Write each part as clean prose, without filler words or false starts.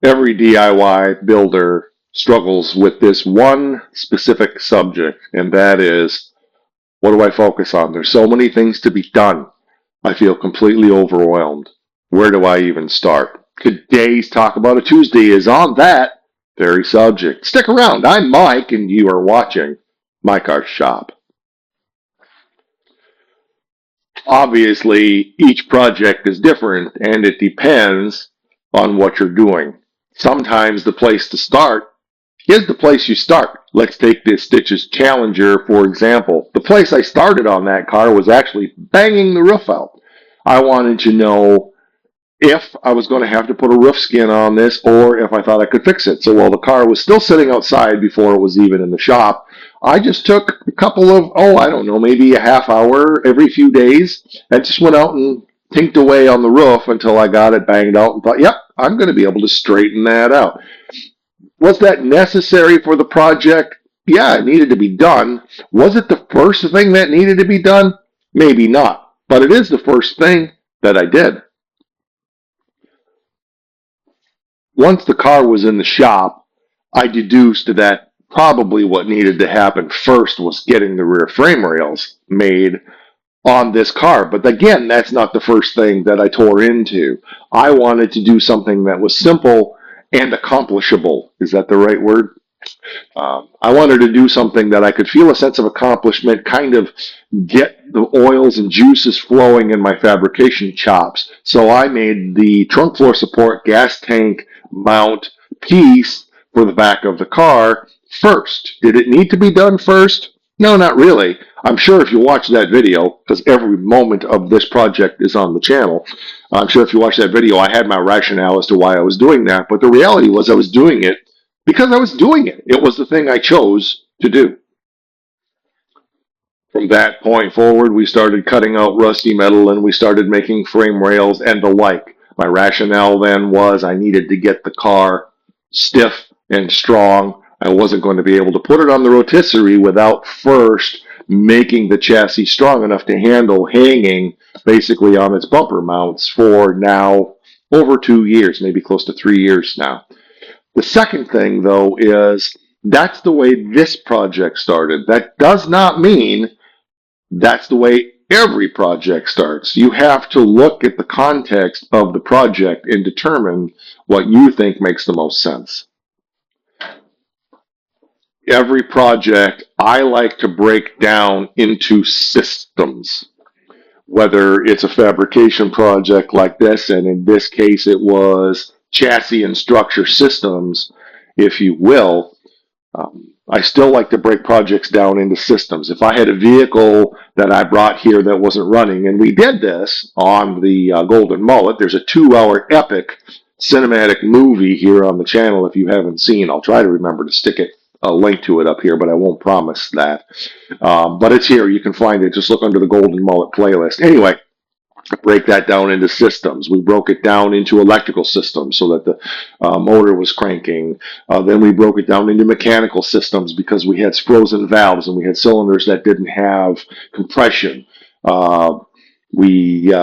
Every DIY builder struggles with this one specific subject, and that is, what do I focus on? There's so many things to be done. I feel completely overwhelmed. Where do I even start? Today's Talk About a Tuesday is on that very subject. Stick around. I'm Mike, and you are watching My Car Shop. Obviously, each project is different, and it depends on what you're doing. Sometimes the place to start is the place you start. Let's take this Stitches Challenger, for example. The place I started on that car was actually banging the roof out. I wanted to know if I was going to have to put a roof skin on this or if I thought I could fix it. So while the car was still sitting outside before it was even in the shop, I just took a couple of, I don't know, maybe a half hour every few days and just went out and tinked away on the roof until I got it banged out and thought, yep, I'm going to be able to straighten that out. Was that necessary for the project? Yeah, it needed to be done. Was it the first thing that needed to be done? Maybe not. But it is the first thing that I did. Once the car was in the shop, I deduced that probably what needed to happen first was getting the rear frame rails made on this car. But again, that's not the first thing that I tore into. I wanted to do something that was simple and accomplishable. Is that the right word? I wanted to do something that I could feel a sense of accomplishment, kind of get the oils and juices flowing in my fabrication chops. So I made the trunk floor support gas tank mount piece for the back of the car first. Did it need to be done first? No, not really. I'm sure if you watch that video, because every moment of this project is on the channel, I'm sure if you watch that video, I had my rationale as to why I was doing that. But the reality was I was doing it because I was doing it. It was the thing I chose to do. From that point forward, we started cutting out rusty metal and we started making frame rails and the like. My rationale then was I needed to get the car stiff and strong. I wasn't going to be able to put it on the rotisserie without first making the chassis strong enough to handle hanging basically on its bumper mounts for now over 2 years, maybe close to 3 years now. The second thing, though, is that's the way this project started. That does not mean that's the way every project starts. You have to look at the context of the project and determine what you think makes the most sense. Every project I like to break down into systems, whether it's a fabrication project like this, and in this case it was chassis and structure systems, if you will. I still like to break projects down into systems. If I had a vehicle that I brought here that wasn't running, and we did this on the Golden Mullet, there's a 2-hour epic cinematic movie here on the channel if you haven't seen. I'll try to remember to stick a link to it up here, but I won't promise that. But it's here. You can find it. Just look under the Golden Mullet playlist. Anyway, break that down into systems. We broke it down into electrical systems so that the motor was cranking. Then we broke it down into mechanical systems because we had frozen valves and we had cylinders that didn't have compression. We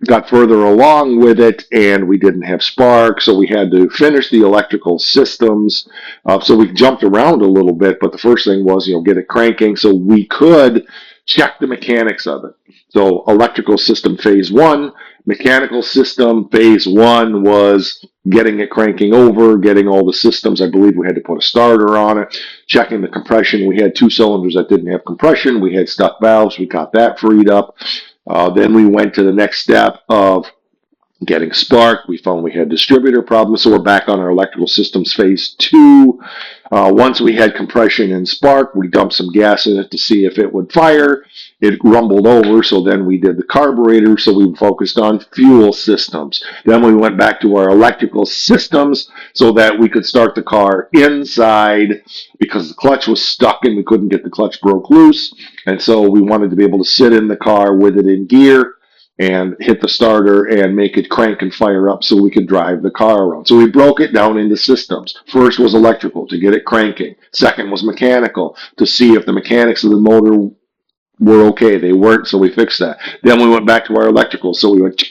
got further along with it and we didn't have spark, so we had to finish the electrical systems. So we jumped around a little bit, but the first thing was, get it cranking so we could check the mechanics of it. So electrical system phase 1, mechanical system phase 1 was getting it cranking over, getting all the systems. I believe we had to put a starter on it, checking the compression. We had 2 cylinders that didn't have compression. We had stuck valves. We got that freed up. Then we went to the next step of getting spark. We found we had distributor problems, so we're back on our electrical systems phase 2. Once we had compression and spark, we dumped some gas in it to see if it would fire. It rumbled over, so then we did the carburetor, so we focused on fuel systems. Then we went back to our electrical systems so that we could start the car inside because the clutch was stuck and we couldn't get the clutch broke loose. And so we wanted to be able to sit in the car with it in gear and hit the starter and make it crank and fire up so we could drive the car around. So we broke it down into systems. First was electrical to get it cranking. Second was mechanical to see if the mechanics of the motor were okay. They weren't, so we fixed that. Then we went back to our electrical, so we went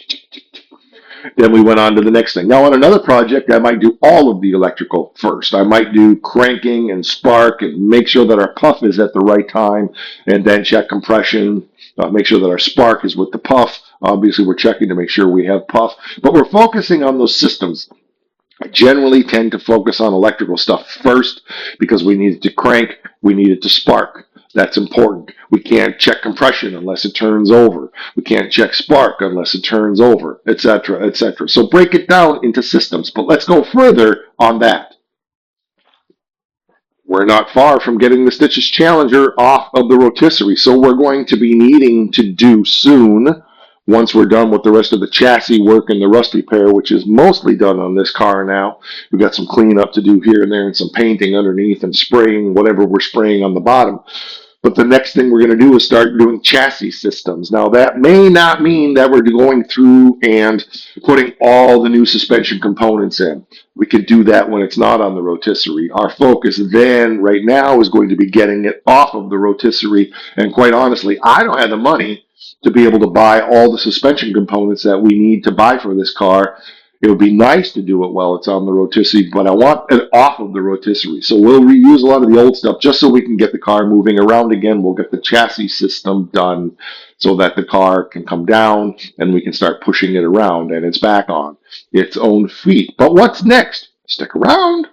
Then we went on to the next thing. Now, on another project, I might do all of the electrical first. I might do cranking and spark and make sure that our puff is at the right time, and then check compression, make sure that our spark is with the puff. Obviously, we're checking to make sure we have puff, but we're focusing on those systems. I generally tend to focus on electrical stuff first because we need it to crank, we need it to spark. That's important. We can't check compression unless it turns over. We can't check spark unless it turns over, etc., etc. So break it down into systems, but let's go further on that. We're not far from getting the Stitches Challenger off of the rotisserie, so we're going to be needing to do soon, once we're done with the rest of the chassis work and the rust repair, which is mostly done on this car now. We've got some cleanup to do here and there and some painting underneath and spraying whatever we're spraying on the bottom. But the next thing we're going to do is start doing chassis systems. Now, that may not mean that we're going through and putting all the new suspension components in. We could do that when it's not on the rotisserie. Our focus then, right now, is going to be getting it off of the rotisserie. And quite honestly, I don't have the money to be able to buy all the suspension components that we need to buy for this car. It would be nice to do it while it's on the rotisserie, but I want it off of the rotisserie. So we'll reuse a lot of the old stuff just so we can get the car moving around again. We'll get the chassis system done so that the car can come down and we can start pushing it around and it's back on its own feet. But what's next? Stick around.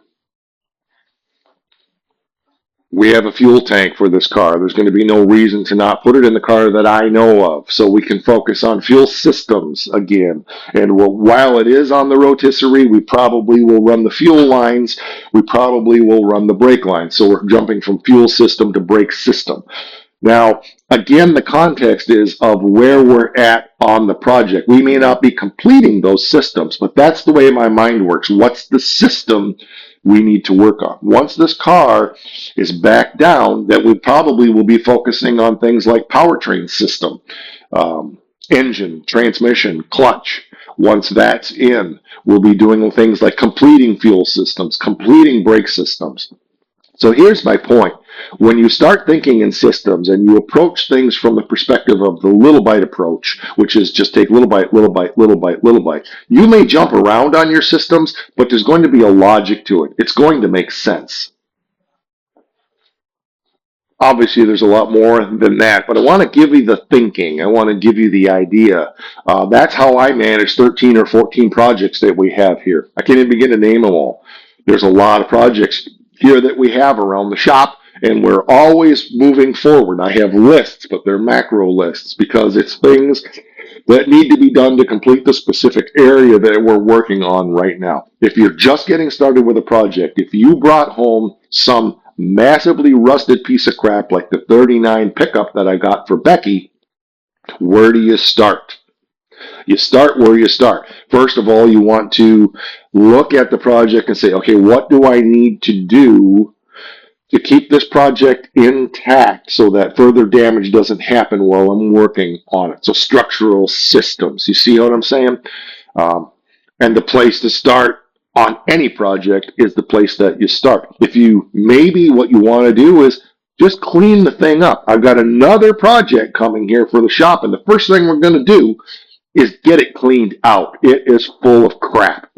We have a fuel tank for this car. There's going to be no reason to not put it in the car that I know of. So we can focus on fuel systems again. And while it is on the rotisserie, we probably will run the fuel lines. We probably will run the brake lines. So we're jumping from fuel system to brake system. Now, again, the context is of where we're at on the project. We may not be completing those systems, but that's the way my mind works. What's the system we need to work on? Once this car is back down, that we probably will be focusing on things like powertrain system, engine, transmission, clutch. Once that's in, we'll be doing things like completing fuel systems, completing brake systems. So here's my point. When you start thinking in systems and you approach things from the perspective of the little bite approach, which is just take little bite, little bite, little bite, little bite, you may jump around on your systems, but there's going to be a logic to it. It's going to make sense. Obviously, there's a lot more than that, but I want to give you the thinking. I want to give you the idea. That's how I manage 13 or 14 projects that we have here. I can't even begin to name them all. There's a lot of projects here that we have around the shop, and we're always moving forward. I have lists, but they're macro lists because it's things that need to be done to complete the specific area that we're working on right now. If you're just getting started with a project, if you brought home some massively rusted piece of crap like the 39 pickup that I got for Becky, where do you start? You start where you start. First of all, you want to look at the project and say, okay, what do I need to do to keep this project intact so that further damage doesn't happen while I'm working on it? So structural systems. You see what I'm saying? And the place to start on any project is the place that you start. If you, maybe what you want to do is just clean the thing up. I've got another project coming here for the shop, and the first thing we're going to do is get it cleaned out. It is full of crap.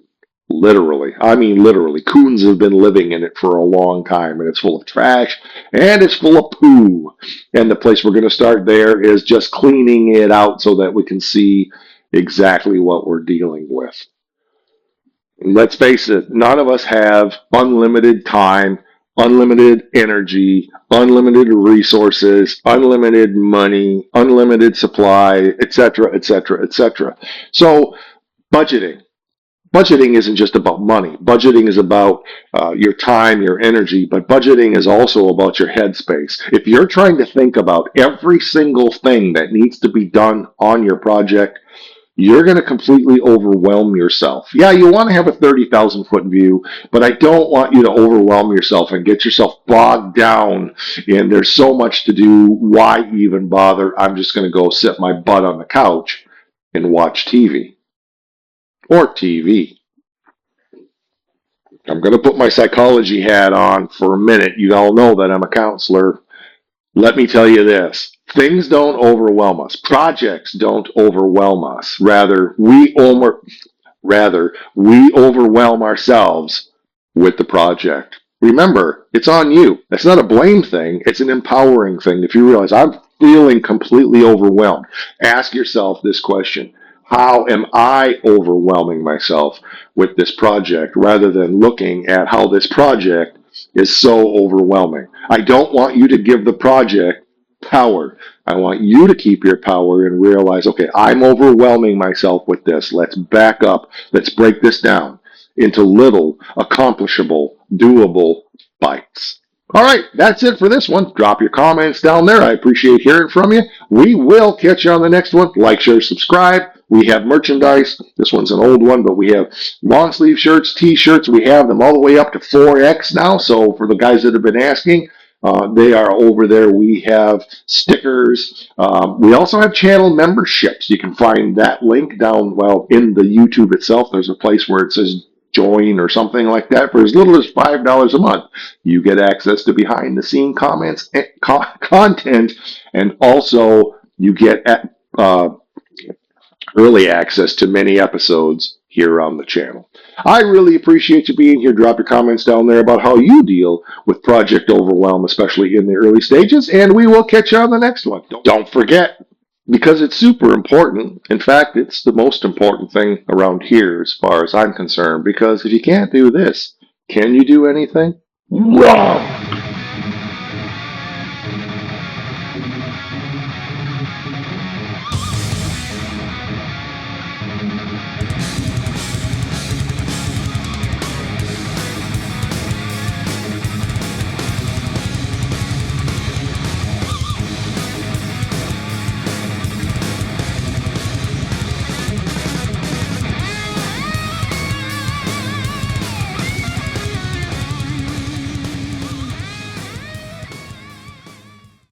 Literally. I mean, literally. Coons have been living in it for a long time, and it's full of trash, and it's full of poo. And the place we're going to start there is just cleaning it out so that we can see exactly what we're dealing with. Let's face it, none of us have unlimited time, unlimited energy, unlimited resources, unlimited money, unlimited supply, etc., etc., etc. So, budgeting. Budgeting isn't just about money. Budgeting is about your time, your energy, but budgeting is also about your headspace. If you're trying to think about every single thing that needs to be done on your project, you're going to completely overwhelm yourself. Yeah, you want to have a 30,000 foot view, but I don't want you to overwhelm yourself and get yourself bogged down. And there's so much to do. Why even bother? I'm just going to go sit my butt on the couch and watch TV. Or TV. I'm going to put my psychology hat on for a minute. You all know that I'm a counselor. Let me tell you this. Things don't overwhelm us. Projects don't overwhelm us. Rather, we Rather, we overwhelm ourselves with the project. Remember, it's on you. It's not a blame thing. It's an empowering thing. If you realize I'm feeling completely overwhelmed, ask yourself this question. How am I overwhelming myself with this project rather than looking at how this project is so overwhelming? I don't want you to give the project power. I want you to keep your power and realize, okay, I'm overwhelming myself with this. Let's back up. Let's break this down into little, accomplishable, doable bites. All right, that's it for this one. Drop your comments down there. I appreciate hearing from you. We will catch you on the next one. Like, share, subscribe. We have merchandise. This one's an old one, but we have long sleeve shirts, t-shirts. We have them all the way up to 4X now. So for the guys that have been asking, they are over there. We have stickers. We also have channel memberships. You can find that link down, well, in the YouTube itself. There's a place where it says join or something like that. For as little as $5 a month, you get access to behind the scene comments, content, and also you get early access to many episodes here on the channel. I really appreciate you being here. Drop your comments down there about how you deal with project overwhelm, especially in the early stages, and we will catch you on the next one. Don't forget, because it's super important. In fact, it's the most important thing around here as far as I'm concerned, because if you can't do this, can you do anything? Wrong!